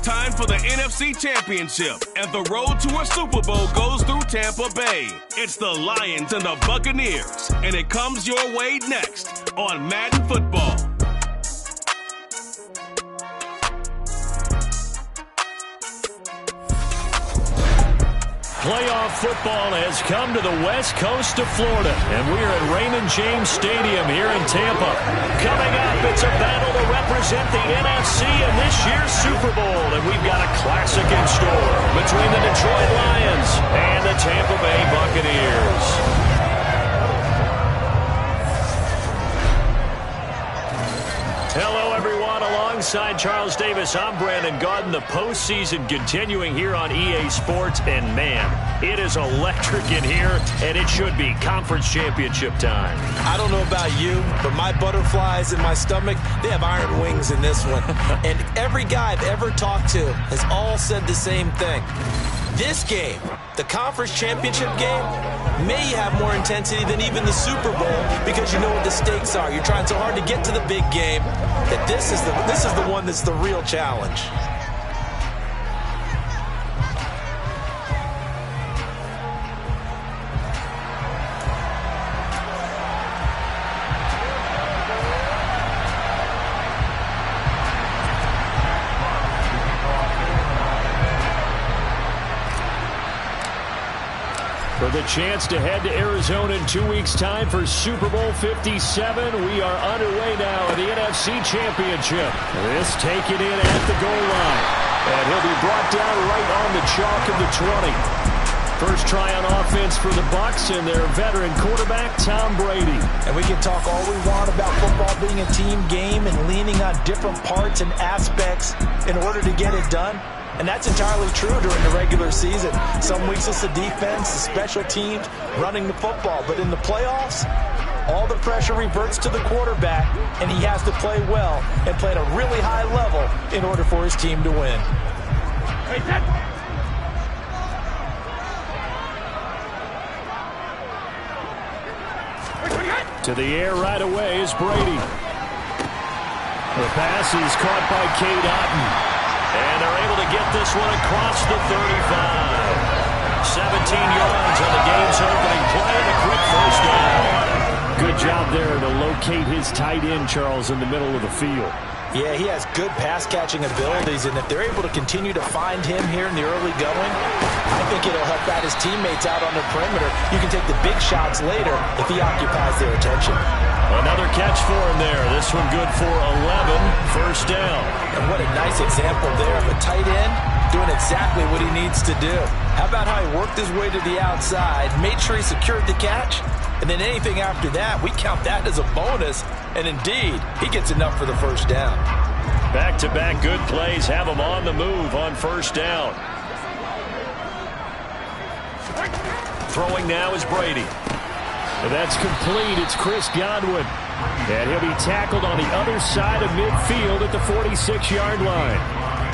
time for the NFC Championship, and the road to a Super Bowl goes through Tampa Bay. It's the Lions and the Buccaneers, and it comes your way next on Madden Football. Playoff football has come to the west coast of Florida, and we're at Raymond James Stadium here in Tampa. Coming up, it's a battle to represent the NFC in this year's Super Bowl, and we've got a classic in store between the Detroit Lions and the Tampa Bay Buccaneers. Hello, everyone. Alongside Charles Davis, I'm Brandon Gaudin. The postseason continuing here on EA Sports, and man, it is electric in here, and it should be conference championship time. I don't know about you, but my butterflies in my stomach, they have iron wings in this one. And every guy I've ever talked to has all said the same thing. This game, the conference championship game, may have more intensity than even the Super Bowl because you know what the stakes are. You're trying so hard to get to the big game that this is the one that's the real challenge. For the chance to head to Arizona in 2 weeks' time for Super Bowl 57, we are underway now in the NFC Championship. This taken in at the goal line, and he'll be brought down right on the chalk of the 20. First try on offense for the Bucs and their veteran quarterback, Tom Brady. And we can talk all we want about football being a team game and leaning on different parts and aspects in order to get it done. And that's entirely true during the regular season. Some weeks it's the defense, the special teams, running the football. But in the playoffs, all the pressure reverts to the quarterback, and he has to play well and play at a really high level in order for his team to win. To the air right away is Brady. The pass is caught by Cade Otton. And they're able to get this one across the 35. 17 yards on the game's opening play and a quick first down. Good job there to locate his tight end, Charles, in the middle of the field. Yeah, he has good pass-catching abilities, and if they're able to continue to find him here in the early going, I think it'll help out his teammates out on the perimeter. You can take the big shots later if he occupies their attention. Another catch for him there. This one good for 11, first down. And what a nice example there of a tight end doing exactly what he needs to do. How about how he worked his way to the outside, made sure he secured the catch, and then anything after that, we count that as a bonus. And indeed, he gets enough for the first down. Back-to-back good plays have him on the move on first down. Throwing now is Brady. And that's complete. It's Chris Godwin. And he'll be tackled on the other side of midfield at the 46-yard line.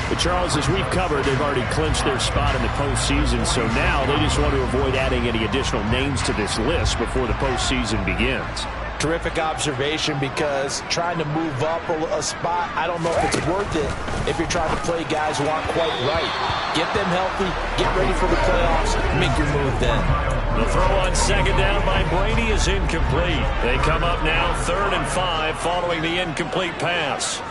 But Charles, as we've covered, they've already clinched their spot in the postseason, so now they just want to avoid adding any additional names to this list before the postseason begins. Terrific observation, because trying to move up a spot, I don't know if it's worth it if you're trying to play guys who aren't quite right. Get them healthy, get ready for the playoffs, make your move then. The throw on second down by Brady is incomplete. They come up now 3rd and 5 following the incomplete pass.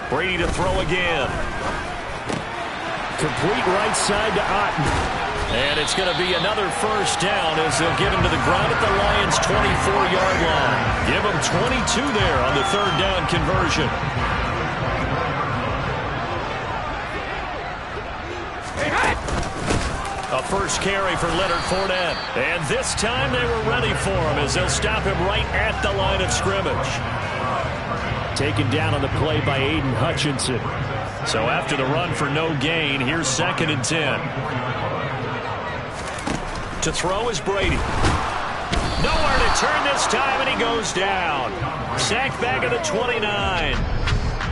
Brady to throw again. Complete right side to Otton. And it's going to be another first down as they'll get him to the ground at the Lions' 24-yard line. Give him 22 there on the 3rd down conversion. A first carry for Leonard Fournette. And this time they were ready for him as they'll stop him right at the line of scrimmage. Taken down on the play by Aiden Hutchinson. So after the run for no gain, here's 2nd and 10. To throw is Brady. Nowhere to turn this time, and he goes down. Sacked back at the 29.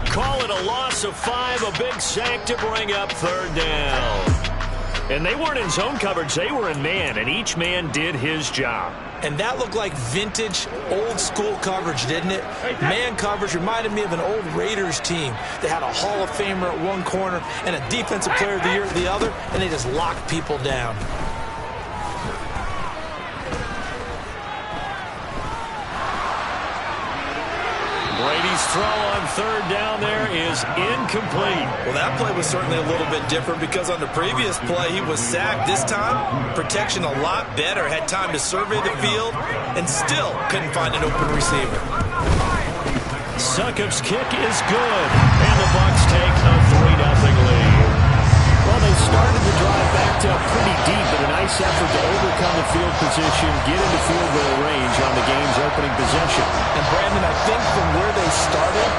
Call it a loss of 5, a big sack to bring up 3rd down. And they weren't in zone coverage, they were in man, and each man did his job. And that looked like vintage, old-school coverage, didn't it? Man coverage reminded me of an old Raiders team that had a Hall of Famer at one corner and a Defensive Player of the Year at the other, and they just locked people down. Brady's throw on third down there is incomplete. Well, that play was certainly a little bit different because on the previous play, he was sacked. This time, protection a lot better. Had time to survey the field and still couldn't find an open receiver. Succop's kick is good, and the Bucs take a 3-0 lead. Well, they started the drive backed up pretty deep, but a nice effort to overcome the field position, get into field goal range on the game's opening possession. And Brandon, I think from where they started,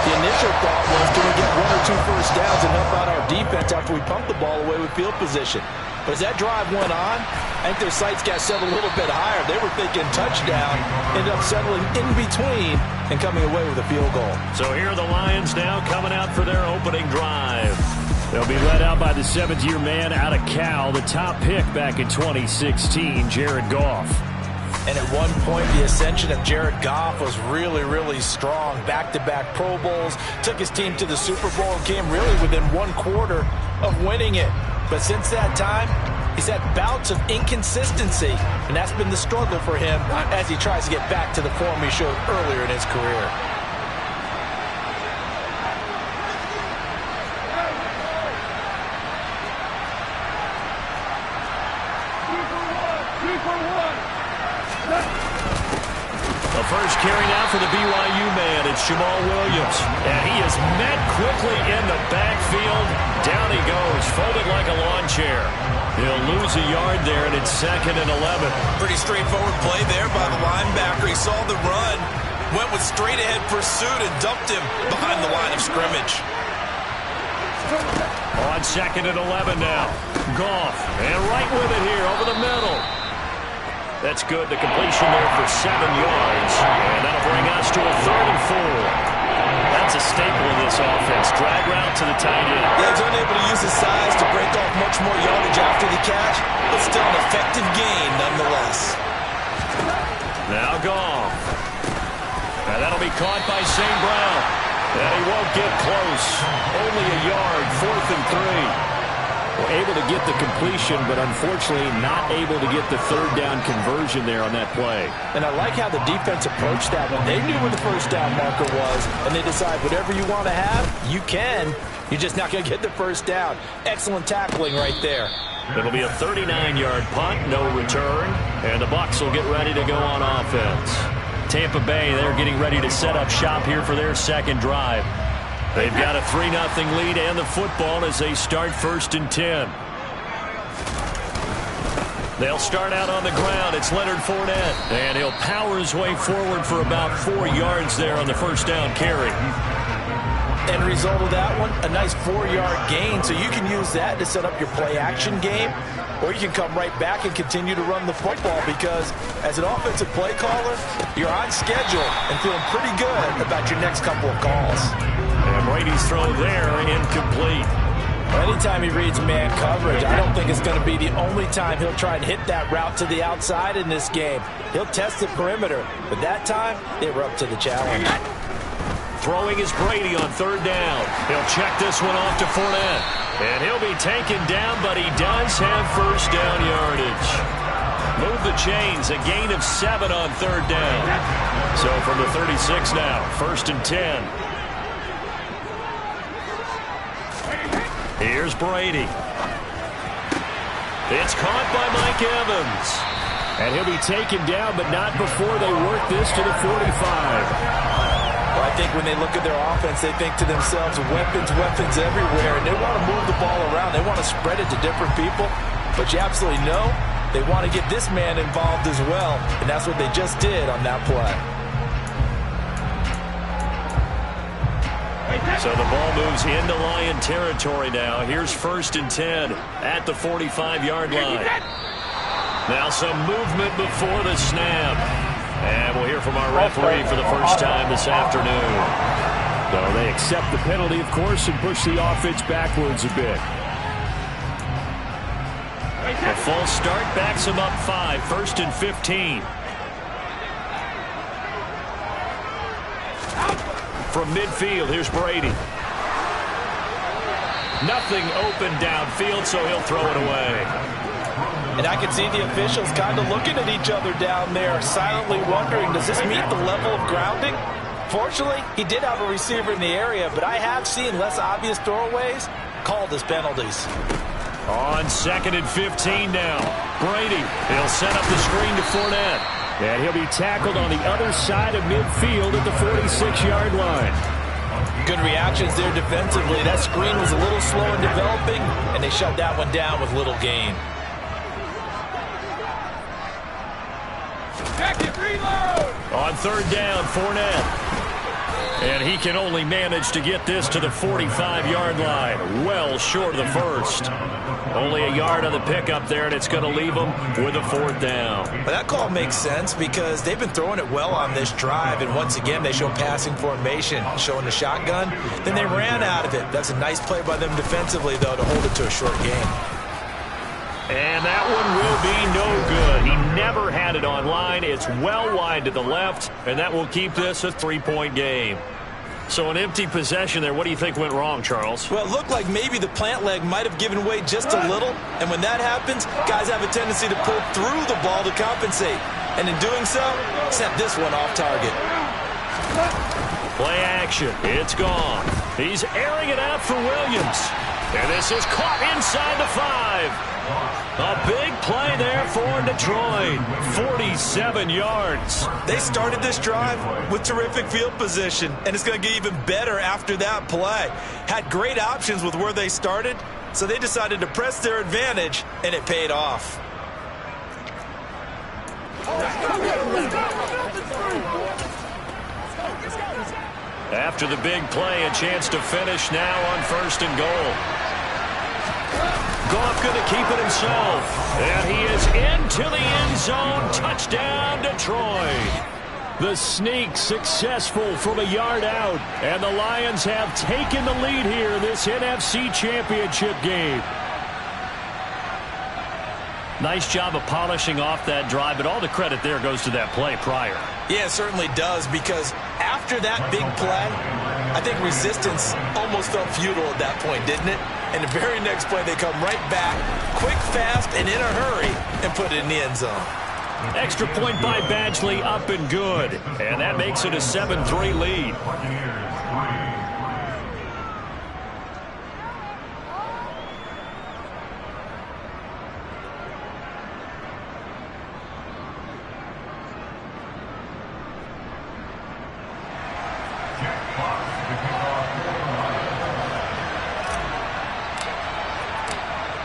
the initial thought was, do we get 1 or 2 first downs and help out our defense after we pump the ball away with field position? But as that drive went on, I think their sights got set a little bit higher. They were thinking touchdown, ended up settling in between and coming away with a field goal. So here are the Lions now coming out for their opening drive. They'll be led out by the 7th-year man out of Cal, the top pick back in 2016, Jared Goff. And at one point, the ascension of Jared Goff was really, really strong. Back-to-back Pro Bowls, took his team to the Super Bowl, and came really within 1 quarter of winning it. But since that time, he's had bouts of inconsistency, and that's been the struggle for him as he tries to get back to the form he showed earlier in his career. The first carry now for the BYU man. It's Jamal Williams. And he is met quickly in the backfield. Down he goes, folded like a lawn chair. He'll lose a yard there, and it's 2nd and 11. Pretty straightforward play there by the linebacker. He saw the run, went with straight-ahead pursuit, and dumped him behind the line of scrimmage. On 2nd and 11 now. Goff, and right with it here over the middle. That's good. The completion there for 7 yards. And that'll bring us to a 3rd and 4. That's a staple of this offense. Drag route to the tight end. Yeah, he's unable to use his size to break off much more yardage after the catch, but still an effective gain nonetheless. Now Goff. And that'll be caught by St. Brown. And he won't get close. Only a yard, 4th and 3. Able to get the completion, but unfortunately not able to get the 3rd down conversion there on that play. And I like how the defense approached that one. They knew where the first down marker was, and they decide whatever you want to have, you can. You're just not going to get the first down. Excellent tackling right there. It'll be a 39-yard punt, no return, and the Bucs will get ready to go on offense. Tampa Bay, they're getting ready to set up shop here for their 2nd drive. They've got a 3-0 lead and the football as they start 1st and 10. They'll start out on the ground. It's Leonard Fournette. And he'll power his way forward for about 4 yards there on the first down carry. End result of that one, a nice 4-yard gain. So you can use that to set up your play-action game, or you can come right back and continue to run the football because as an offensive play caller, you're on schedule and feeling pretty good about your next couple of calls. And Brady's throw there, incomplete. Anytime he reads man coverage, I don't think it's going to be the only time he'll try and hit that route to the outside in this game. He'll test the perimeter, but that time, they were up to the challenge. Throwing is Brady on 3rd down. He'll check this one off to Fournette. And he'll be taken down, but he does have first down yardage. Move the chains, a gain of 7 on 3rd down. So from the 36 now, 1st and 10. Here's Brady. It's caught by Mike Evans. And he'll be taken down, but not before they work this to the 45. Well, I think when they look at their offense, they think to themselves, weapons everywhere. And they want to move the ball around. They want to spread it to different people. But you absolutely know they want to get this man involved as well. And that's what they just did on that play. So the ball moves into Lion territory now. Here's 1st and 10 at the 45-yard line. Now some movement before the snap. And we'll hear from our referee for the first time this afternoon. So they accept the penalty, of course, and push the offense backwards a bit. A false start backs them up 5. 1st and 15. From midfield, here's Brady. Nothing open downfield, so he'll throw it away. And I can see the officials kind of looking at each other down there, silently wondering, does this meet the level of grounding? Fortunately, he did have a receiver in the area, but I have seen less obvious throwaways called as penalties. On 2nd and 15 now. Brady, he'll set up the screen to Fournette. And he'll be tackled on the other side of midfield at the 46-yard line. Good reactions there defensively. That screen was a little slow in developing, and they shut that one down with little gain. On 3rd down, Fournette. And he can only manage to get this to the 45-yard line. Well short of the first. Only a yard on the pickup there, and it's going to leave them with a 4th down. But that call makes sense because they've been throwing it well on this drive, and once again they show passing formation, showing the shotgun. Then they ran out of it. That's a nice play by them defensively, though, to hold it to a short game. And that one will be no good. He never had it on line. It's well wide to the left, and that will keep this a 3-point game. So an empty possession there. What do you think went wrong, Charles? Well, it looked like maybe the plant leg might have given way just a little, and when that happens, guys have a tendency to pull through the ball to compensate. And in doing so, sent this one off target. Play action. It's gone. He's airing it out for Williams. And this is caught inside the 5. A big play there for Detroit. 47 yards. They started this drive with terrific field position, and it's going to get even better after that play. Had great options with where they started, so they decided to press their advantage, and it paid off. After the big play, a chance to finish now on 1st and goal. Goff going to keep it himself. And he is into the end zone. Touchdown, Detroit. The sneak successful from a yard out. And the Lions have taken the lead here in this NFC Championship game. Nice job of polishing off that drive, but all the credit there goes to that play prior. Yeah, it certainly does, because after that big play, I think resistance almost felt futile at that point, didn't it? And the very next play, they come right back, quick, fast, and in a hurry, and put it in the end zone. Extra point by Badgley, up and good. And that makes it a 7-3 lead.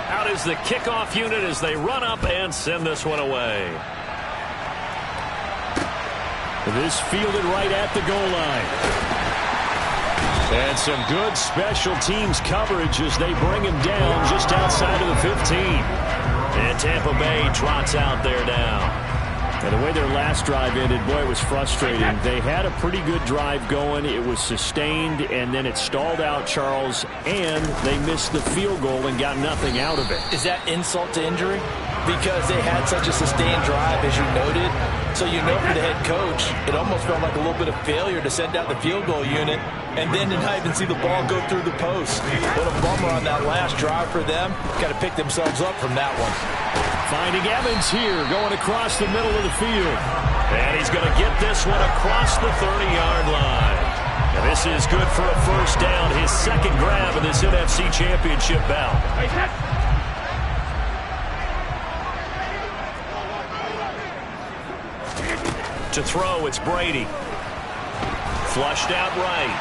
Out is the kickoff unit as they run up and send this one away. This fielded right at the goal line. And some good special teams coverage as they bring him down just outside of the 15. And Tampa Bay trots out there now. And the way their last drive ended, boy, it was frustrating. They had a pretty good drive going. It was sustained, and then it stalled out, Charles, and they missed the field goal and got nothing out of it. Is that insult to injury? Because they had such a sustained drive, as you noted. So you know for the head coach, it almost felt like a little bit of failure to send out the field goal unit and then to not even see the ball go through the post. What a bummer on that last drive for them. Got to pick themselves up from that one. Finding Evans here, going across the middle of the field. And he's going to get this one across the 30-yard line. And this is good for a first down, his second grab in this NFC Championship bout. To throw, it's Brady. Flushed out right.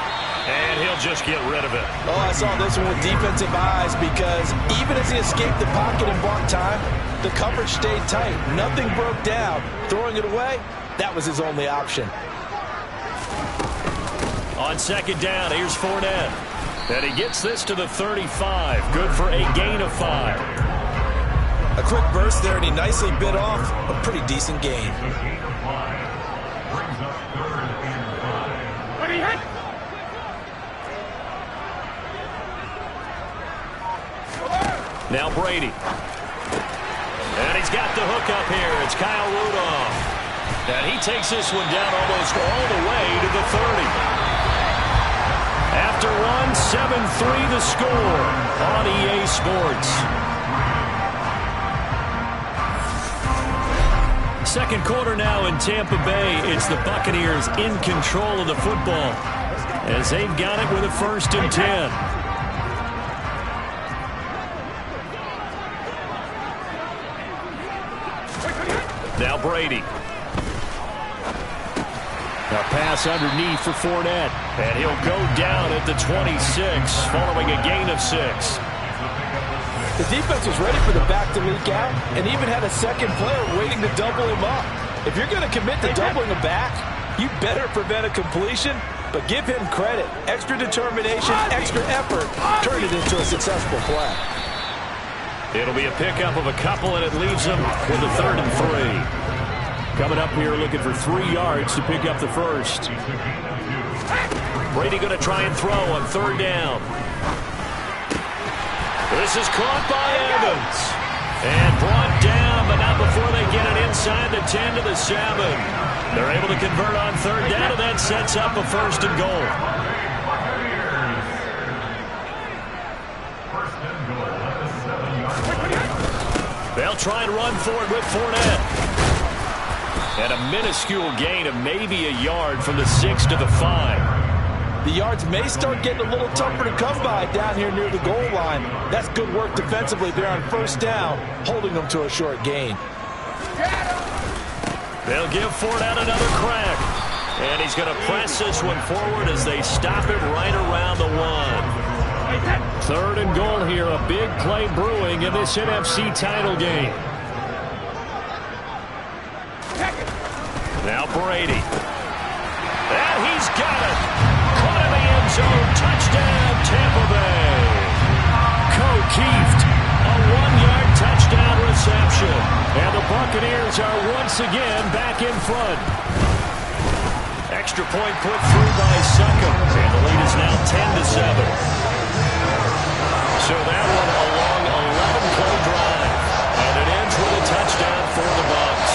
And he'll just get rid of it. Oh, I saw this one with defensive eyes because even as he escaped the pocket and bought time, the coverage stayed tight. Nothing broke down. Throwing it away, that was his only option. On second down, here's Fournette. And he gets this to the 35. Good for a gain of 5. A quick burst there, and he nicely bit off a pretty decent gain. Now Brady. And he's got the hook up here. It's Kyle Rudolph. And he takes this one down almost all the way to the 30. After one, 7-3 the score on EA Sports. Second quarter now in Tampa Bay. It's the Buccaneers in control of the football as they've got it with a 1st and 10. Now Brady. A pass underneath for Fournette. And he'll go down at the 26 following a gain of 6. The defense was ready for the back to leak out and even had a second player waiting to double him up. If you're going to commit to doubling a back, you better prevent a completion, but give him credit. Extra determination, extra effort, turn it into a successful play. It'll be a pickup of a couple, and it leaves them with a 3rd and 3. Coming up here looking for 3 yards to pick up the first. Brady going to try and throw on 3rd down. This is caught by Evans. And brought down, but not before they get it inside the 10 to the 7. They're able to convert on 3rd down, and that sets up a 1st and goal. They'll try and run for it with Fournette. And a minuscule gain of maybe a yard from the 6 to the 5. The yards may start getting a little tougher to come by down here near the goal line. That's good work defensively there on 1st down, holding them to a short gain. They'll give Fournette another crack. And he's going to press this one forward as they stop it right around the 1. 3rd and goal here, a big play brewing in this NFC title game. Now Brady. And he's got it. Caught in the end zone. Touchdown, Tampa Bay. O'Keefe, a 1-yard touchdown reception. And the Buccaneers are once again back in front. Extra point put through by Succop. And the lead is now 10-7. So that one a long 11-play drive. And it ends with a touchdown for the Bucs.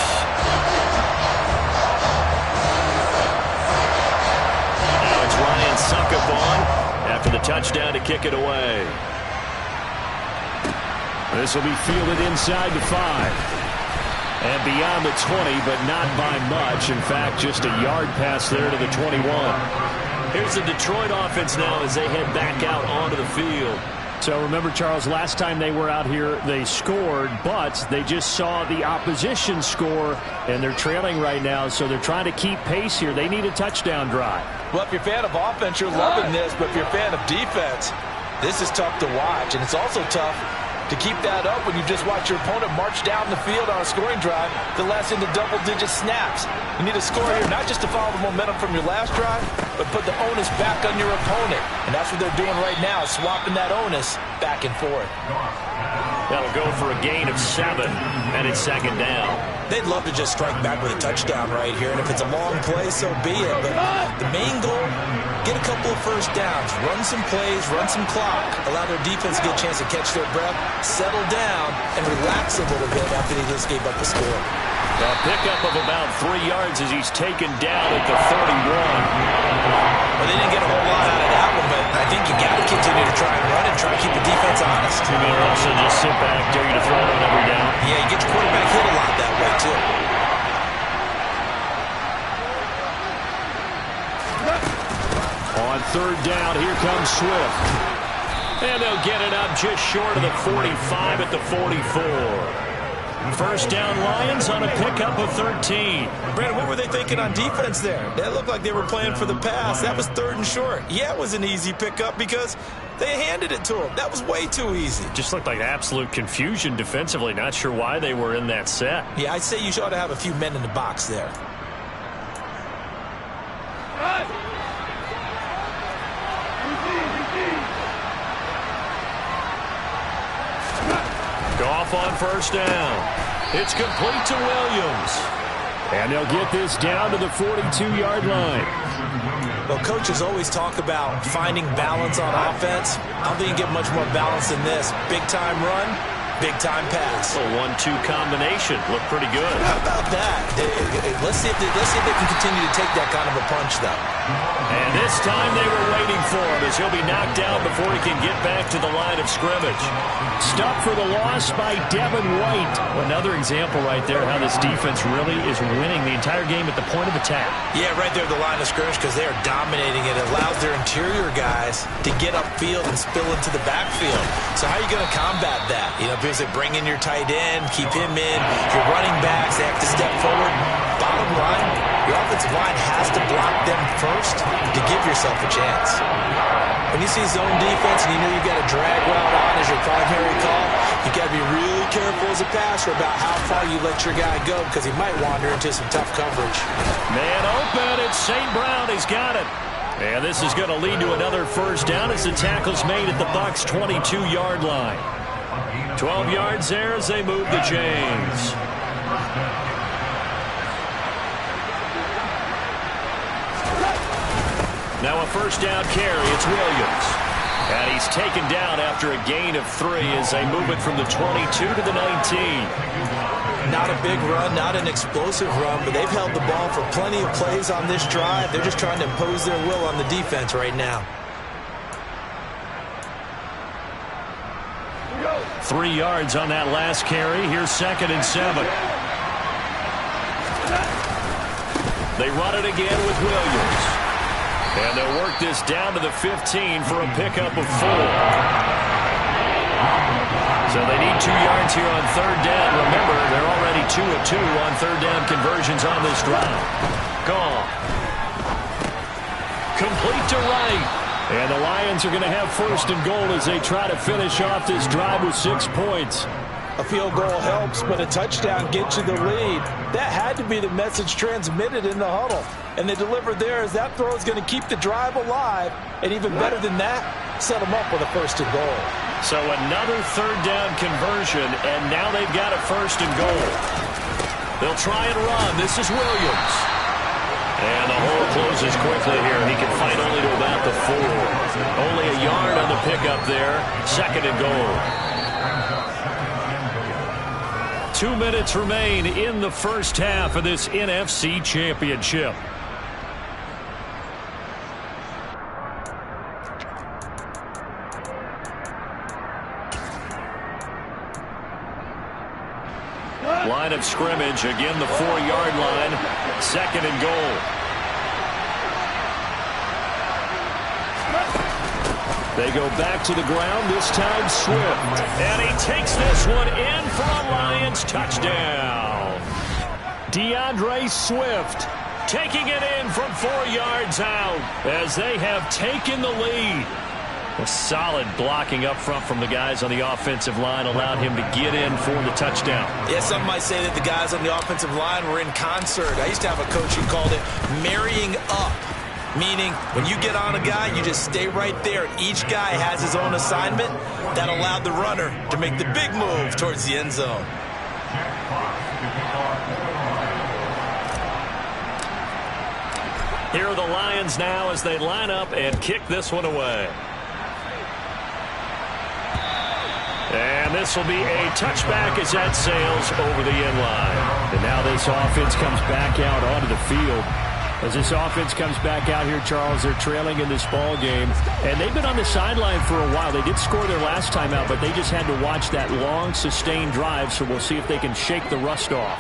Now it's Ryan Succop on after the touchdown to kick it away. This will be fielded inside the 5. And beyond the 20, but not by much. In fact, just a yard pass there to the 21. Here's the Detroit offense now as they head back out onto the field. So remember, Charles, last time they were out here, they scored, but they just saw the opposition score, and they're trailing right now, so they're trying to keep pace here. They need a touchdown drive. Well, if you're a fan of offense, you're loving this, but if you're a fan of defense, this is tough to watch, and it's also tough to keep that up when you just watch your opponent march down the field on a scoring drive that lasts into double-digit snaps. You need to score here, not just to follow the momentum from your last drive, but put the onus back on your opponent. And that's what they're doing right now, swapping that onus back and forth. That'll go for a gain of 7, and it's 2nd down. They'd love to just strike back with a touchdown right here, and if it's a long play, so be it. But the main goal, get a couple of 1st downs, run some plays, run some clock, allow their defense to get a chance to catch their breath, settle down, and relax a little bit after they just gave up the score. A pickup of about 3 yards as he's taken down at the 31. Well, they didn't get a whole lot out of that one, but I think you got to continue to try and run and try to keep the defense honest. You mean also just sit back, dare you to throw it on every down? Yeah, you get your quarterback hit a lot that way, too. On 3rd down, here comes Swift. And they'll get it up just short of the 45 at the 44. 1st down Lions on a pickup of 13. Brandon, what were they thinking on defense there? They looked like they were playing for the pass. That was 3rd and short. Yeah, it was an easy pickup because they handed it to him. That was way too easy. Just looked like absolute confusion defensively. Not sure why they were in that set. Yeah, I'd say you ought to have a few men in the box there. Goff on 1st down. It's complete to Williams. And they'll get this down to the 42-yard line. Well, coaches always talk about finding balance on offense. I don't think you get much more balance than this. Big-time run, Big-time pass. A 1-2 combination. Looked pretty good. How about that? Let's see if they can continue to take that kind of a punch, though. And this time they were waiting for him as he'll be knocked down before he can get back to the line of scrimmage. Stuck for the loss by Devin White. Another example right there how this defense really is winning the entire game at the point of attack. Yeah, right there at the line of scrimmage because they are dominating it. It allows their interior guys to get upfield and spill into the backfield. So how are you going to combat that? You know, because they bring in your tight end, keep him in. Your running backs, they have to step forward. Bottom line, your offensive line has to block them first to give yourself a chance. When you see zone defense and you know you've got a drag route on as your primary call, you got to be really careful as a passer about how far you let your guy go because he might wander into some tough coverage. Man open, it's St. Brown. He's got it. And this is going to lead to another first down as the tackle's made at the Bucs' 22-yard line. 12 yards there as they move the chains. Now a first down carry. It's Williams. And he's taken down after a gain of 3 as they move it from the 22 to the 19. Not a big run, not an explosive run, but they've held the ball for plenty of plays on this drive. They're just trying to impose their will on the defense right now. 3 yards on that last carry. Here's 2nd and 7. They run it again with Williams. And they'll work this down to the 15 for a pickup of 4. So they need 2 yards here on 3rd down. Remember, they're already 2 of 2 on 3rd down conversions on this drive. Gone. Complete to Wright. And the Lions are going to have 1st and goal as they try to finish off this drive with 6 points. A field goal helps, but a touchdown gets you the lead. That had to be the message transmitted in the huddle. And they delivered there as that throw is going to keep the drive alive. And even better than that, set them up with a 1st and goal. So another 3rd down conversion, and now they've got a 1st and goal. They'll try and run. This is Williams. And the hole closes quickly here. He can fight only to about the 4. Only a yard on the pickup there. 2nd and goal. 2 minutes remain in the first half of this NFC Championship. Line of scrimmage, again the 4-yard line, 2nd and goal. They go back to the ground, this time Swift. And he takes this one in for a Lions touchdown. DeAndre Swift taking it in from 4 yards out as they have taken the lead. A solid blocking up front from the guys on the offensive line allowed him to get in for the touchdown. Yeah, some might say that the guys on the offensive line were in concert. I used to have a coach who called it marrying up, meaning when you get on a guy, you just stay right there. Each guy has his own assignment. That allowed the runner to make the big move towards the end zone. Here are the Lions now as they line up and kick this one away. And this will be a touchback as that sails over the end line. And now this offense comes back out onto the field. As this offense comes back out here, Charles, they're trailing in this ball game. And they've been on the sideline for a while. They did score their last time out, but they just had to watch that long, sustained drive. So we'll see if they can shake the rust off.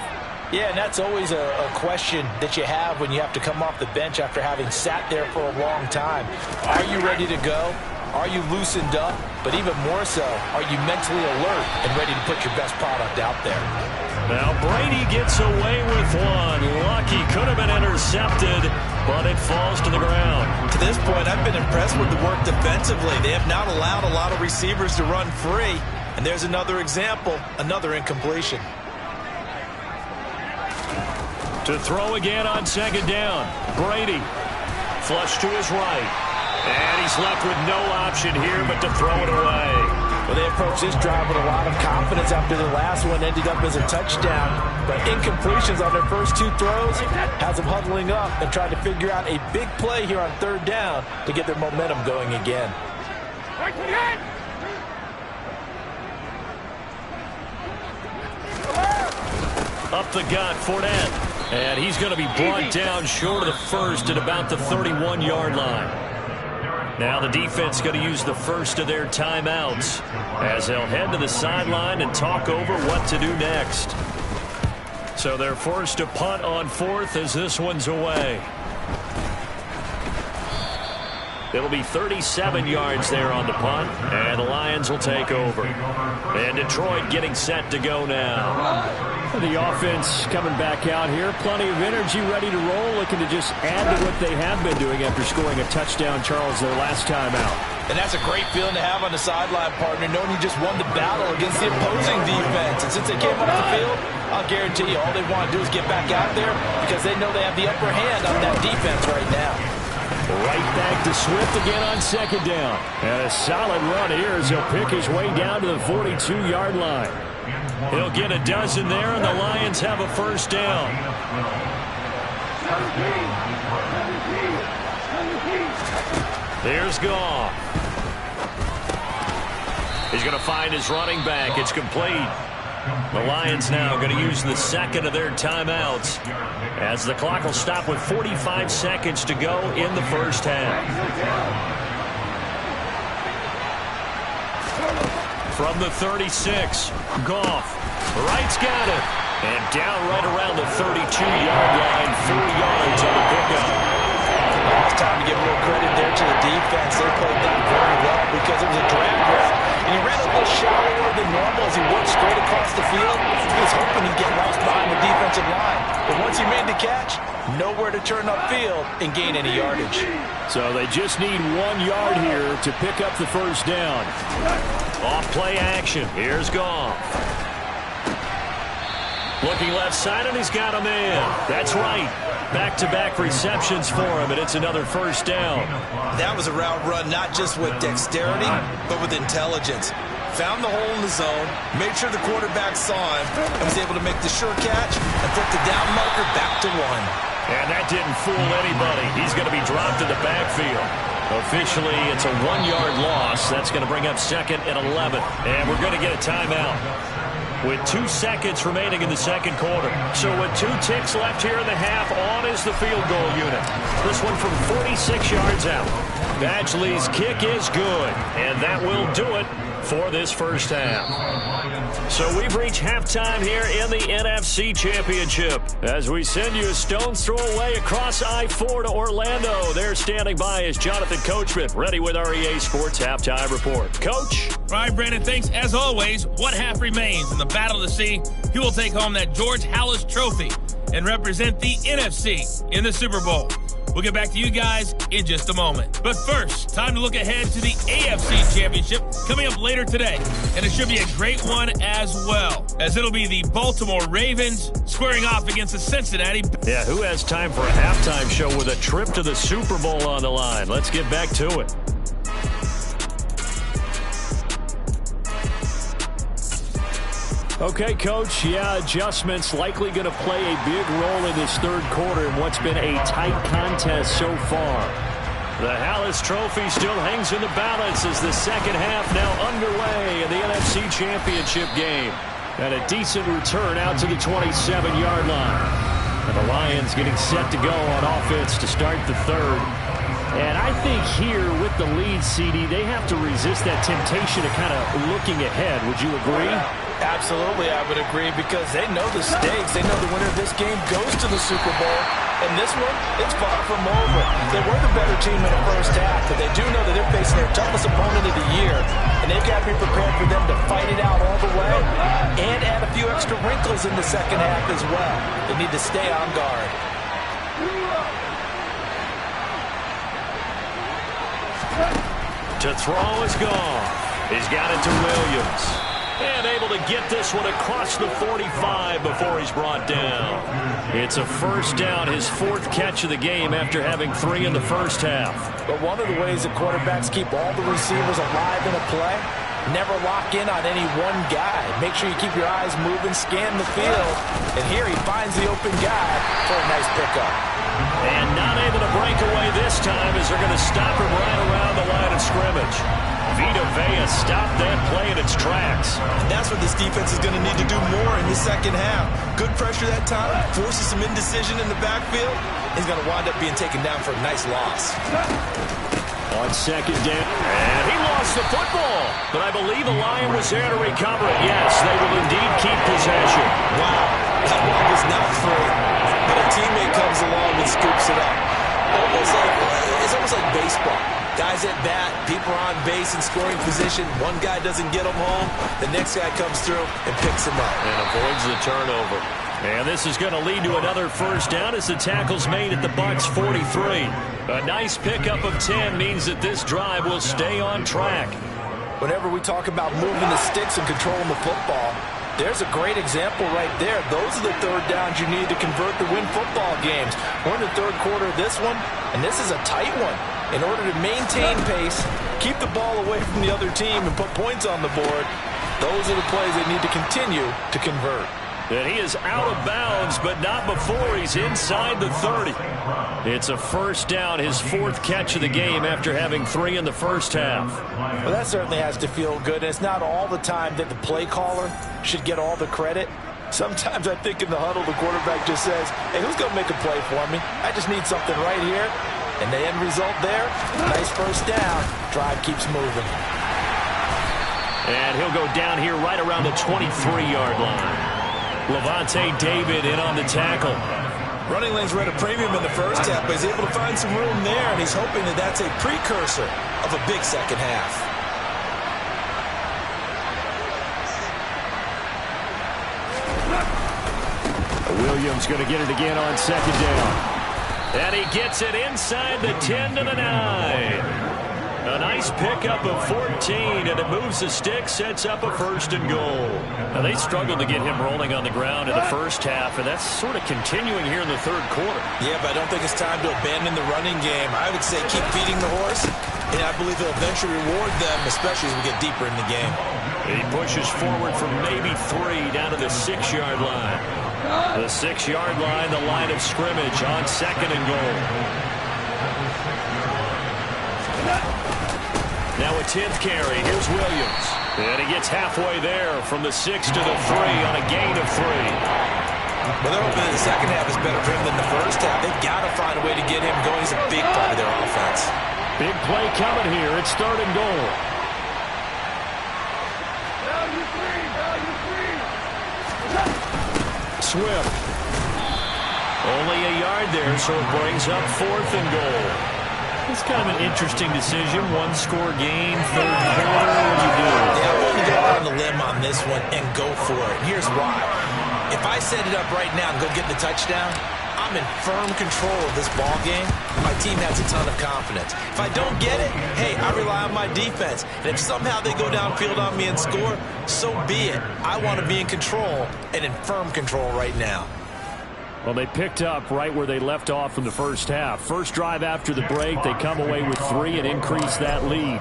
Yeah, and that's always a question that you have when you have to come off the bench after having sat there for a long time. Are you ready to go? Are you loosened up? But even more so, are you mentally alert and ready to put your best product out there? Now Brady gets away with one. Lucky, could have been intercepted, but it falls to the ground. To this point, I've been impressed with the work defensively. They have not allowed a lot of receivers to run free. And there's another example, another incompletion. To throw again on 2nd down. Brady, flush to his right. And he's left with no option here but to throw it away. Well, they approached this drive with a lot of confidence after the last one ended up as a touchdown. But incompletions on their first 2 throws has them huddling up and trying to figure out a big play here on 3rd down to get their momentum going again. Up the gut, Fournette. And he's going to be brought down short of the first at about the 31-yard line. Now the defense going to use the first of their timeouts as they'll head to the sideline and talk over what to do next. So they're forced to punt on fourth as this one's away. It'll be 37 yards there on the punt, and the Lions will take over. And Detroit getting set to go now. The offense coming back out here. Plenty of energy, ready to roll, looking to just add to what they have been doing after scoring a touchdown, Charles, their last time out. And that's a great feeling to have on the sideline, partner, knowing you just won the battle against the opposing defense. And since they came off the field, I'll guarantee you all they want to do is get back out there because they know they have the upper hand on that defense right now. Right back to Swift again on second down. And a solid run here as he'll pick his way down to the 42-yard line. He'll get a dozen there, and the Lions have a first down. Here's Goff. He's going to find his running back. It's complete. The Lions now going to use the second of their timeouts as the clock will stop with 45 seconds to go in the first half. From the 36, Goff. Wright's got it. And down right around the 32-yard line, 4 yards on the pickup. It's time to give a little credit there to the defense. They played that very well because it was a drag route. And he ran a little shallower than normal as he worked straight across the field. He was hoping he'd get lost behind the defensive line. But once he made the catch, nowhere to turn upfield and gain any yardage. So they just need 1 yard here to pick up the first down. Off play action. Here's Goff. Looking left side, and he's got a man. That's right. Back-to-back receptions for him, and it's another first down. That was a route run not just with dexterity, but with intelligence. Found the hole in the zone, made sure the quarterback saw him, and was able to make the sure catch and flip the down marker back to 1. And that didn't fool anybody. He's going to be dropped in the backfield. Officially, it's a 1-yard loss. That's going to bring up second and 11. And we're going to get a timeout with 2 seconds remaining in the second quarter. So with 2 ticks left here in the half, on is the field goal unit. This one from 46 yards out. Badgley's kick is good, and that will do it for this first half. So we've reached halftime here in the NFC Championship as we send you a stone's throw away across I-4 to Orlando. There standing by is Jonathan Coachman, ready with our EA Sports Halftime Report. Coach? All right, Brandon, thanks. As always, one half remains in the battle to see who will take home that George Halas Trophy and represent the NFC in the Super Bowl. We'll get back to you guys in just a moment. But first, time to look ahead to the AFC Championship coming up later today. And it should be a great one as well, as it'll be the Baltimore Ravens squaring off against the Cincinnati. Yeah, who has time for a halftime show with a trip to the Super Bowl on the line? Let's get back to it. Okay, Coach, adjustments likely going to play a big role in this third quarter in what's been a tight contest so far. The Halas Trophy still hangs in the balance as the second half now underway in the NFC Championship game. And a decent return out to the 27-yard line. And the Lions getting set to go on offense to start the third. And I think here with the lead, CD, they have to resist that temptation of kind of looking ahead. Would you agree? Absolutely, I would agree, because they know the stakes. They know the winner of this game goes to the Super Bowl. And this one, it's far from over. They were the better team in the first half, but they do know that they're facing their toughest opponent of the year. And they've got to be prepared for them to fight it out all the way and add a few extra wrinkles in the second half as well. They need to stay on guard. To throw is gone. He's got it to Williams. And able to get this one across the 45 before he's brought down. It's a first down, his 4th catch of the game after having 3 in the first half. But one of the ways that quarterbacks keep all the receivers alive in a play, never lock in on any one guy. Make sure you keep your eyes moving, scan the field. And here he finds the open guy for a nice pickup. And not able to break away this time as they're going to stop him right around the line of scrimmage. Vita Vea stopped that play in its tracks. And that's what this defense is going to need to do more in the second half. Good pressure that time, forces some indecision in the backfield. He's going to wind up being taken down for a nice loss. On second down, and he lost the football. But I believe the Lion was there to recover it. Yes, they will indeed keep possession. Wow, that ball was not free. But a teammate comes along and scoops it up. It's almost like baseball. Guys at bat, people are on base in scoring position. One guy doesn't get them home. The next guy comes through and picks him up. And avoids the turnover. And this is going to lead to another first down as the tackle's made at the Bucs 43. A nice pickup of 10 means that this drive will stay on track. Whenever we talk about moving the sticks and controlling the football, there's a great example right there. Those are the third downs you need to convert to win football games. We're in the third quarter of this one, and this is a tight one. In order to maintain pace, keep the ball away from the other team, and put points on the board, those are the plays they need to continue to convert. And he is out of bounds, but not before he's inside the 30. It's a first down, his fourth catch of the game after having 3 in the first half. Well, that certainly has to feel good. And it's not all the time that the play caller should get all the credit. Sometimes I think in the huddle, the quarterback just says, hey, who's going to make a play for me? I just need something right here. And the end result there, nice first down. Drive keeps moving. And he'll go down here right around the 23-yard line. Levante David in on the tackle. Running lanes were at a premium in the first half, but he's able to find some room there, and he's hoping that that's a precursor of a big second half. Williams going to get it again on second down. And he gets it inside the 10 to the 9. A nice pickup of 14, and it moves the stick, sets up a first and goal. Now, they struggled to get him rolling on the ground in the first half, and that's sort of continuing here in the third quarter. Yeah, but I don't think it's time to abandon the running game. I would say keep feeding the horse, and I believe he'll eventually reward them, especially as we get deeper in the game. He pushes forward from maybe 3 down to the 6-yard line. The 6-yard line, the line of scrimmage on second and goal. Now a 10th carry. Here's Williams. And he gets halfway there from the 6 to the 3 on a gain of 3. Well, they're hoping that the second half is better for him than the first half. They've got to find a way to get him going. He's a big part of their offense. Big play coming here. It's third and goal. Swift. Only a yard there, so it brings up fourth and goal. It's kind of an interesting decision. One-score game, third quarter. What do you do? Yeah, I'm going to go out on the limb on this one and go for it. And here's why. If I set it up right now and go get the touchdown, I'm in firm control of this ball game. My team has a ton of confidence. If I don't get it, hey, I rely on my defense. And if somehow they go downfield on me and score, so be it. I want to be in control and in firm control right now. Well, they picked up right where they left off from the first half. First drive after the break, they come away with 3 and increase that lead.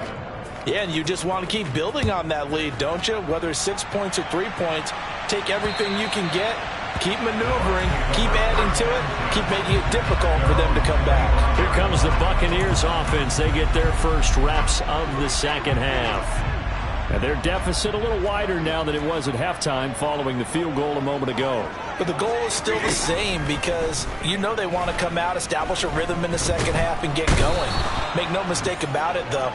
Yeah, and you just want to keep building on that lead, don't you? Whether it's 6 points or 3 points, take everything you can get, keep maneuvering, keep adding to it, keep making it difficult for them to come back. Here comes the Buccaneers offense. They get their first reps of the second half. And their deficit a little wider now than it was at halftime following the field goal a moment ago. But the goal is still the same because you know they want to come out, establish a rhythm in the second half, and get going. Make no mistake about it, though.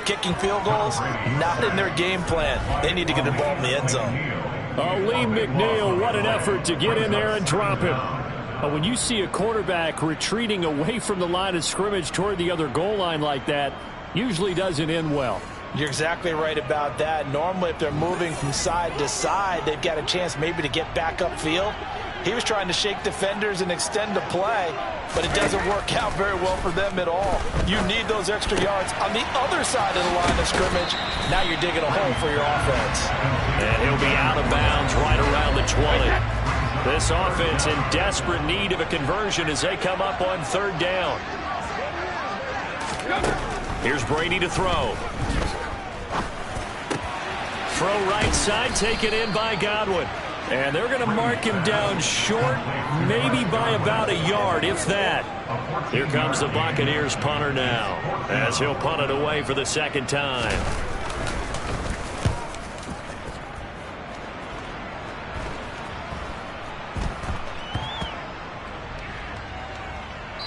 Kicking field goals, not in their game plan. They need to get involved in the end zone. Lee McNeil, what an effort to get in there and drop him. But when you see a quarterback retreating away from the line of scrimmage toward the other goal line like that, usually doesn't end well. You're exactly right about that. Normally, if they're moving from side to side, they've got a chance maybe to get back upfield. He was trying to shake defenders and extend the play, but it doesn't work out very well for them at all. You need those extra yards on the other side of the line of scrimmage. Now you're digging a hole for your offense. And he'll be out of bounds right around the 20. This offense in desperate need of a conversion as they come up on third down. Here's Brady to throw. Throw right side, taken in by Godwin. And they're going to mark him down short, maybe by about a yard, if that. Here comes the Buccaneers punter now, as he'll punt it away for the second time.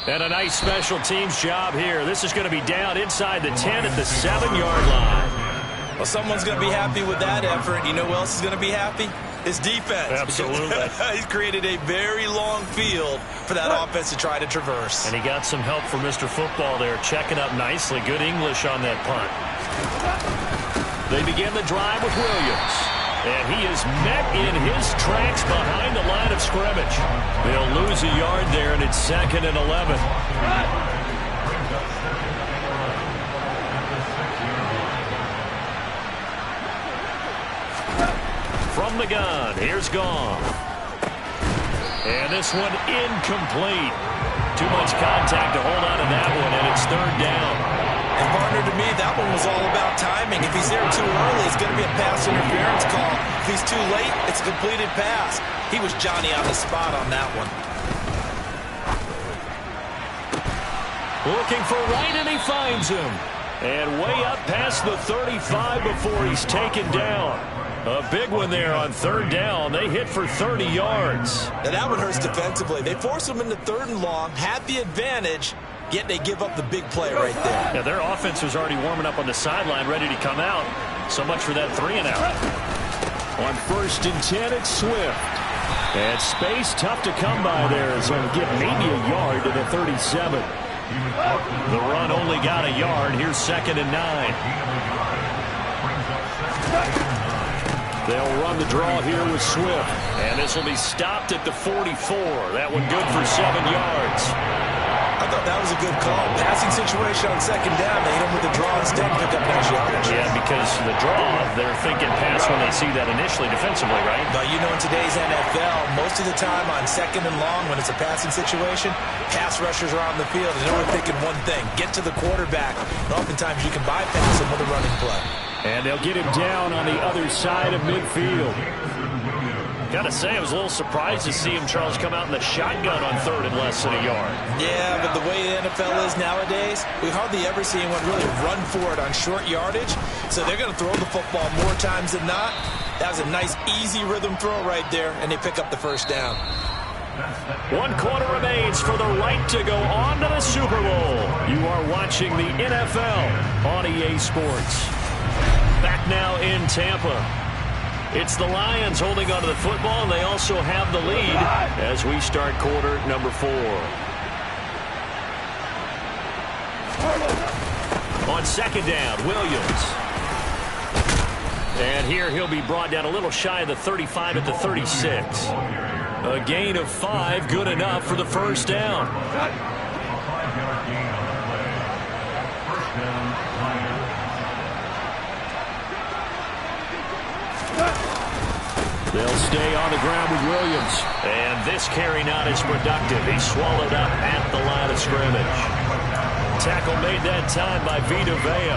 And a nice special teams job here. This is going to be down inside the 10 at the 7-yard line. Well, someone's going to be happy with that effort. You know who else is going to be happy? His defense. Absolutely. He's created a very long field for that offense to try to traverse. And he got some help from Mr. Football there, checking up nicely. Good English on that punt. They begin the drive with Williams. And he is met in his tracks behind the line of scrimmage. They'll lose a yard there, and it's 2nd and 11. From the gun, here's Goff. And this one incomplete. Too much contact to hold on to that one, and it's 3rd down. And partner, to me, that one was all about timing. If he's there too early, it's going to be a pass interference call. If he's too late, it's a completed pass. He was Johnny on the spot on that one. Looking for Wright, and he finds him. And way up past the 35 before he's taken down. A big one there on 3rd down. They hit for 30 yards. Now that one hurts defensively. They force him into 3rd and long, had the advantage, yet they give up the big play right there. Yeah, their offense was already warming up on the sideline, ready to come out. So much for that 3-and-out. On 1st and 10, it's Swift. And space tough to come by there as they'll get maybe a yard to the 37. The run only got a yard. Here's 2nd and 9. They'll run the draw here with Swift. And this will be stopped at the 44. That one good for 7 yards. I thought that was a good call. Passing situation on 2nd down. They hit him with the draw instead and pick up nice yardage. Yeah, because the draw, they're thinking pass when they see that initially defensively, right? But you know, in today's NFL, most of the time on 2nd and long, when it's a passing situation, pass rushers are on the field, and they're only thinking one thing, get to the quarterback. And oftentimes you can bypass him with a running play. And they'll get him down on the other side of midfield. Gotta say, I was a little surprised to see him, Charles, come out in the shotgun on 3rd and less than a yard. Yeah, but the way the NFL is nowadays, we hardly ever see anyone really run for it on short yardage. So they're going to throw the football more times than not. That was a nice, easy rhythm throw right there, and they pick up the 1st down. 1 quarter remains for the right to go on to the Super Bowl. You are watching the NFL on EA Sports. Back now in Tampa. It's the Lions holding onto the football, and they also have the lead as we start quarter number 4. On 2nd down, Williams. And here he'll be brought down a little shy of the 35 at the 36. A gain of 5, good enough for the 1st down. They'll stay on the ground with Williams. And this carry not as productive. He's swallowed up at the line of scrimmage. Tackle made that time by Vita Vea.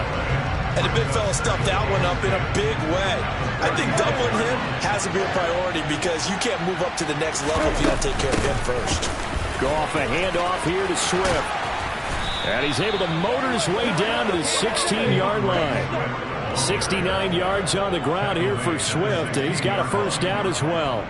And the big fella stuffed that one up in a big way. I think doubling him has to be a priority because you can't move up to the next level if you don't take care of him first. Goff a handoff here to Swift. And he's able to motor his way down to the 16-yard line. 69 yards on the ground here for Swift, and he's got a 1st down as well.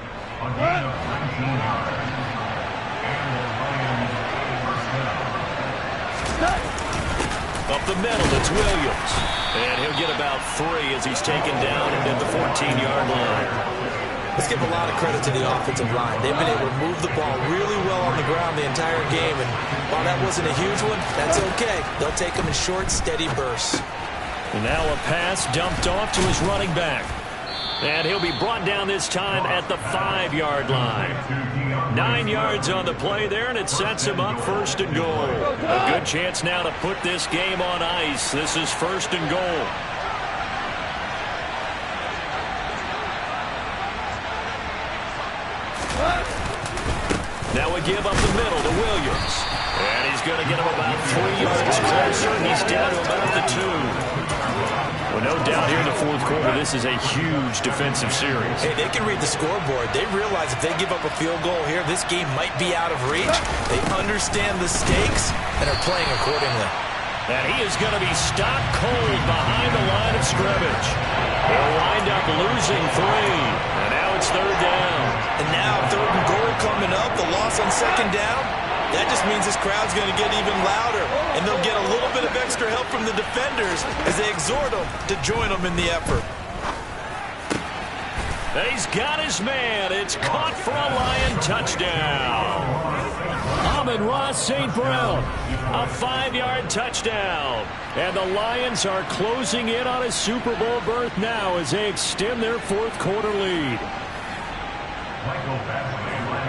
Up the middle, it's Williams. And he'll get about 3 as he's taken down at the 14-yard line. Let's give a lot of credit to the offensive line. They've been able to move the ball really well on the ground the entire game, and while that wasn't a huge one, that's okay. They'll take them in short, steady bursts. And now a pass dumped off to his running back. And he'll be brought down this time at the 5-yard line. 9 yards on the play there, and it sets him up 1st and goal. A good chance now to put this game on ice. This is 1st and goal. Now a give up the middle to Williams. And he's going to get him about 3 yards closer, and he's down to about the 2. Well, no doubt here in the fourth quarter, this is a huge defensive series. Hey, they can read the scoreboard. They realize if they give up a field goal here, this game might be out of reach. They understand the stakes and are playing accordingly. And he is going to be stopped cold behind the line of scrimmage. They'll wind up losing 3. And now it's third down. And now third and goal coming up. The loss on second down. That just means this crowd's going to get even louder. And they'll get a little bit of extra help from the defenders as they exhort them to join them in the effort. He's got his man. It's caught for a Lion touchdown. Amon-Ra St. Brown, a 5-yard touchdown. And the Lions are closing in on a Super Bowl berth now as they extend their fourth quarter lead.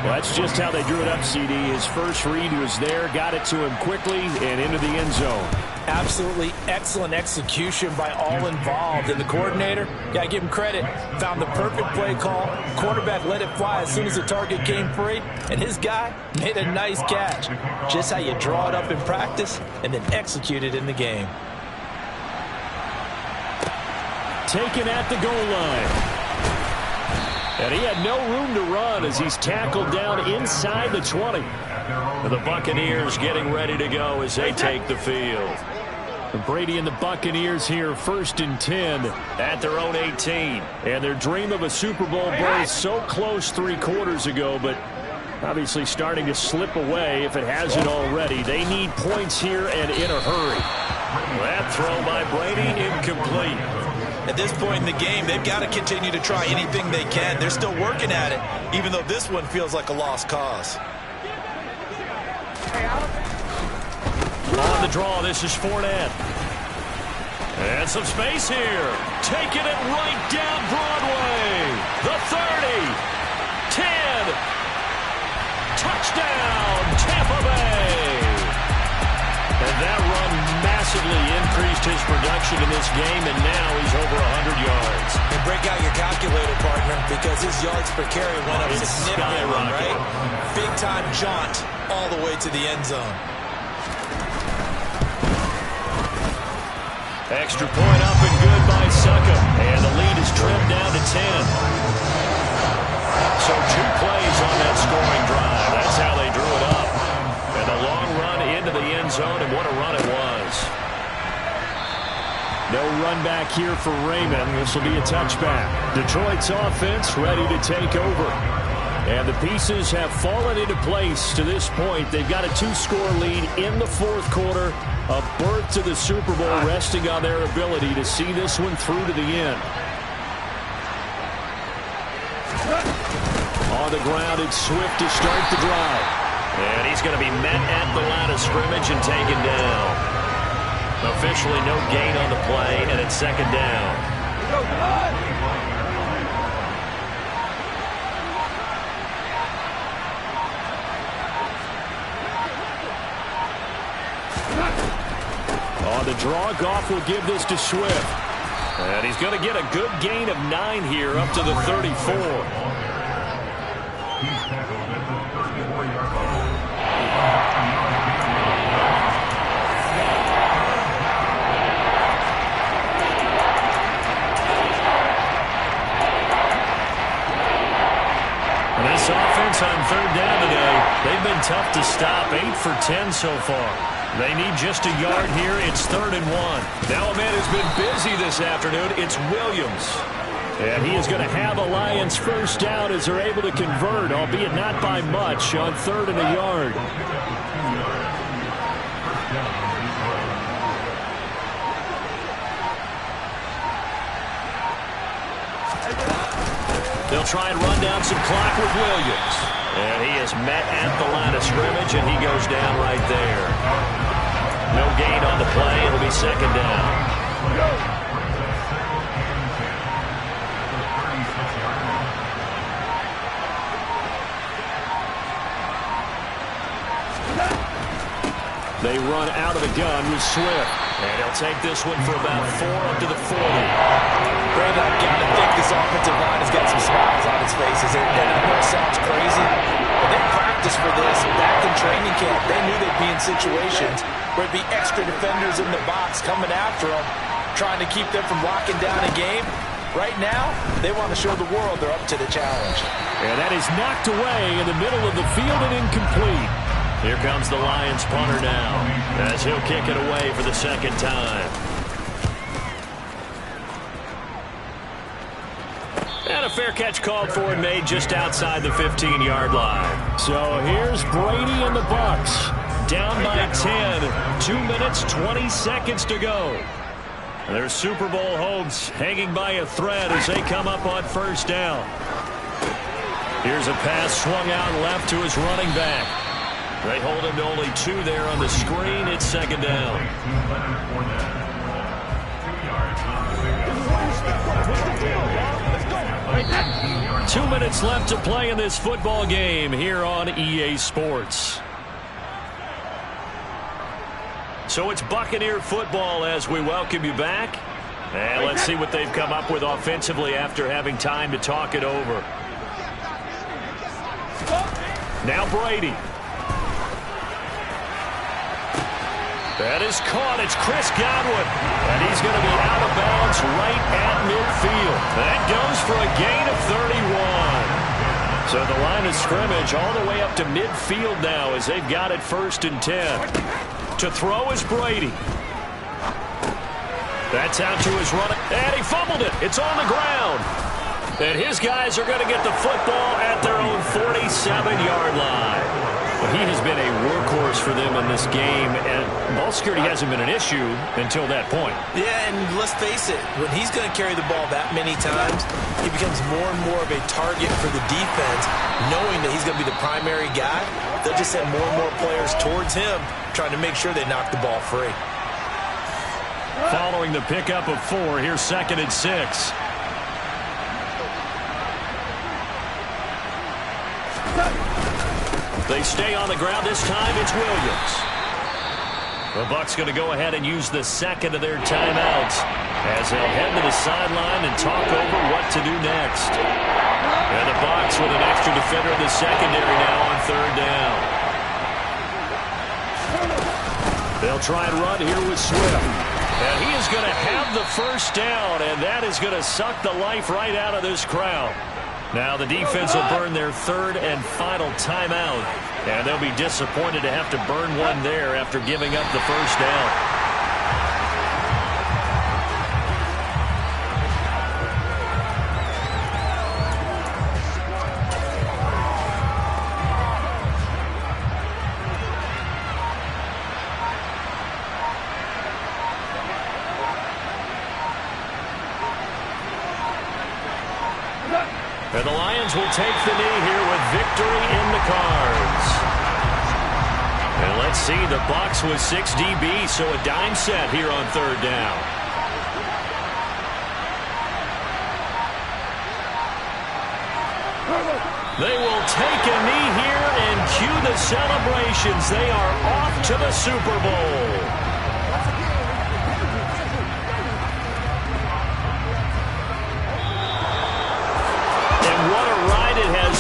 Well, that's just how they drew it up, CD. His first read was there, got it to him quickly, and into the end zone. Absolutely excellent execution by all involved. And the coordinator, got to give him credit, found the perfect play call. Quarterback let it fly as soon as the target came free, and his guy made a nice catch. Just how you draw it up in practice and then execute it in the game. Taken at the goal line. And he had no room to run as he's tackled down inside the 20. And the Buccaneers getting ready to go as they take the field. Brady and the Buccaneers here first and 10 at their own 18. And their dream of a Super Bowl berth so close 3 quarters ago, but obviously starting to slip away if it hasn't already. They need points here and in a hurry. That throw by Brady incomplete. At this point in the game, they've got to continue to try anything they can. They're still working at it, even though this one feels like a lost cause. On the draw, this is Fournette. And some space here. Taking it right down Broadway. The 30. 10. Touchdown, Tampa Bay. And that run massively increased his production in this game, and now he's over 100 yards. And break out your calculator, partner, because his yards per carry went up significantly, right? Big-time jaunt all the way to the end zone. Extra point up and good by Succa. And the lead is trimmed down to 10. So 2 plays on that scoring drive. That's how they drew it up. And a long run into the end zone, and what a run it was. No run back here for Raymond. This will be a touchback. Detroit's offense ready to take over. And the pieces have fallen into place to this point. They've got a 2-score lead in the fourth quarter. A berth to the Super Bowl resting on their ability to see this one through to the end. On the ground, it's Swift to start the drive. And he's going to be met at the line of scrimmage and taken down. Officially no gain on the play, and it's second down. On the draw, Goff will give this to Swift. And he's going to get a good gain of 9 here up to the 34. This offense on third down today, they've been tough to stop. 8 for 10 so far. They need just a yard here. It's 3rd and 1. Now a man who's been busy this afternoon. It's Williams. And he is going to have a Lions first down as they're able to convert, albeit not by much, on 3rd and a yard. They'll try and run down some clock with Williams. And he is met at the line of scrimmage, and he goes down right there. No gain on the play. It'll be second down. They run out of the gun with Swift. And he'll take this one for about 4 up to the 40. Brandon, I've got to think this offensive line has got some smiles on its faces. And I know it sounds crazy, but they practiced for this back in training camp. They knew they'd be in situations where it'd be extra defenders in the box coming after them. trying to keep them from locking down a game. Right now, they want to show the world they're up to the challenge. And that is knocked away in the middle of the field and incomplete. Here comes the Lions punter now, as he'll kick it away for the second time. And a fair catch called for and made just outside the 15-yard line. So here's Brady and the Bucs, down by 10, 2 minutes, 20 seconds to go. Their Super Bowl hopes hanging by a thread as they come up on first down. Here's a pass swung out left to his running back. They hold him to only 2 there on the screen. It's second down. 2 minutes left to play in this football game here on EA Sports. So it's Buccaneer football as we welcome you back. And let's see what they've come up with offensively after having time to talk it over. Now Brady. That is caught. It's Chris Godwin. And he's going to be out of bounds right at midfield. That goes for a gain of 31. So the line of scrimmage all the way up to midfield now as they've got it 1st and 10. To throw is Brady. That's out to his running. And he fumbled it. It's on the ground. And his guys are going to get the football at their own 47-yard line. Well, he has been a workhorse for them in this game, and ball security hasn't been an issue until that point. Yeah, and let's face it, when he's going to carry the ball that many times, he becomes more and more of a target for the defense, knowing that he's going to be the primary guy. They'll just send more and more players towards him, trying to make sure they knock the ball free. Following the pickup of 4, here's 2nd and 6. They stay on the ground. This time it's Williams. The Bucs going to go ahead and use the second of their timeouts as they'll head to the sideline and talk over what to do next. And the Bucs with an extra defender in the secondary now on 3rd down. They'll try and run here with Swift. And he is going to have the 1st down, and that is going to suck the life right out of this crowd. Now the defense will burn their 3rd and final timeout, and they'll be disappointed to have to burn one there after giving up the 1st down. And the Lions will take the knee here with victory in the cards. And let's see, the Bucs with 6 DB, so a dime set here on 3rd down. They will take a knee here and cue the celebrations. They are off to the Super Bowl.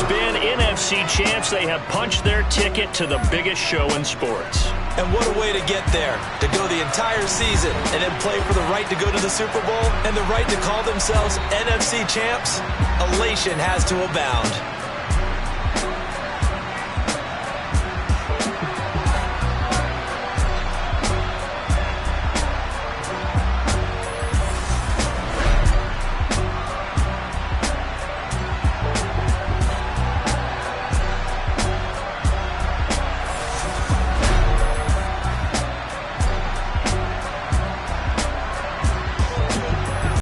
Been NFC champs. They have punched their ticket to the biggest show in sports. And what a way to get there, to go the entire season and then play for the right to go to the Super Bowl and the right to call themselves NFC champs. Elation has to abound.